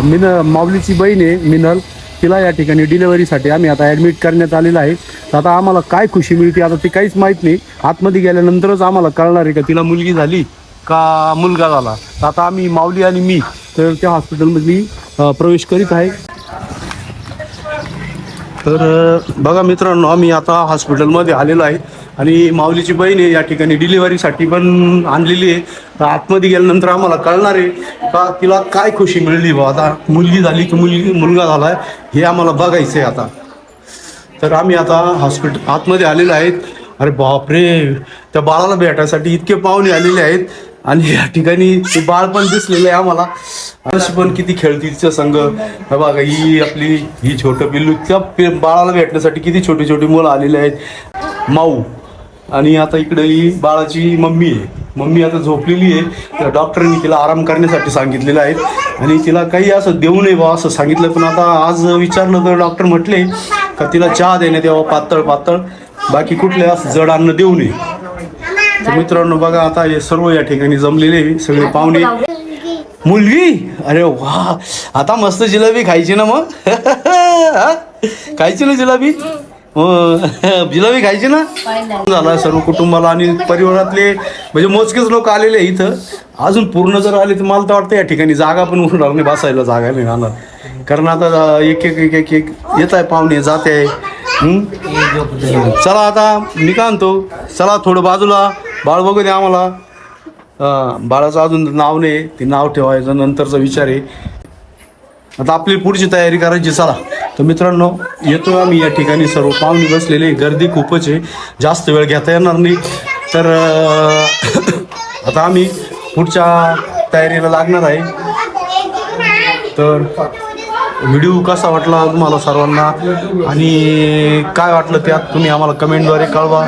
माऊलीची बहीण आहे मिनल, तिला या ठिकाणी डिलेवरीसाठी आम्ही आता ॲडमिट करण्यात आलेलं आहे. तर आता आम्हाला काय खुशी मिळते आता ते काहीच माहीत नाही. आतमध्ये गेल्यानंतरच आम्हाला कळणार आहे का तिला मुलगी झाली का मुलगा झाला. तर आता आम्ही माऊली आणि मी तर त्या हॉस्पिटलमध्ये प्रवेश करीत आहे. तर बघा मित्रांनो, आम्ही आता हॉस्पिटलमध्ये आलेलो आहे आणि माऊलीची बहीण आहे या ठिकाणी डिलिव्हरीसाठी पण आणलेली आहे. तर आतमध्ये गेल्यानंतर आम्हाला कळणार आहे का तिला काय खुशी मिळली बा, आता मुलगी झाली की मुलगा झाला हे आम्हाला बघायचं आहे आता. तर आम्ही आता हॉस्पिटल आतमध्ये आलेलो आहेत. अरे बापरे, त्या बाळाला भेटायसाठी इतके पाहुणे आलेले आहेत आणि या ठिकाणी ते बाळ पण दिसलेलं आहे आम्हाला. अशी पण किती खेळती तिच्या संघ. बघा ही छोटं पिल्लू, त्या बाळाला भेटण्यासाठी किती छोटी छोटी मुलं आलेली आहेत. माऊ आणि आता इकडे ही बाळाची मम्मी आहे. मम्मी आता झोपलेली आहे. त्या डॉक्टरांनी तिला आराम करण्यासाठी सांगितलेलं आहे आणि तिला काही असं देऊ नये बा असं सांगितलं. पण आता आज विचारलं तर डॉक्टर म्हटले का तिला चहा देण्यात यावं पातळ पातळ, बाकी कुठले असं जड अन्न देऊ नये. तर मित्रांनो बघा, आता हे सर्व या ठिकाणी जमलेले सगळे पाहुणे. मुलगी, अरे वा, आता मस्त जिलेबी खायची ना मग. खायची ना जिलेबी, जिलेबी खायची ना. झाला सर्व कुटुंबाला आणि परिवारातले म्हणजे मोजकेच लोक आलेले इथं. अजून पूर्ण जर आले तर मला तर वाटतं या ठिकाणी जागा पण उठणार नाही, बसायला जागा नाही राहणार. कारण आता एक एक एक एक एक येत आहे पाहुणे, जाते आहे. चला आता मी काय म्हणतो, चला थोडं बाजूला बाळ बघू दे आम्हाला. बाळाचं अजून नाव नाही, ते नाव ठेवायचं नंतरचा विचार आहे. आता आपली पुढची तयारी करायची, चला. तर मित्रांनो येतो आम्ही या ठिकाणी, सर्व पाहुणे बसलेले, गर्दी खूपच आहे, जास्त वेळ घेता येणार नाही. तर आता आम्ही पुढच्या तयारीला लागणार आहे. तर व्हिडिओ कसा वाटला तुम्हाला सर्वांना आणि काय वाटलं त्यात तुम्ही आम्हाला कमेंटद्वारे कळवा.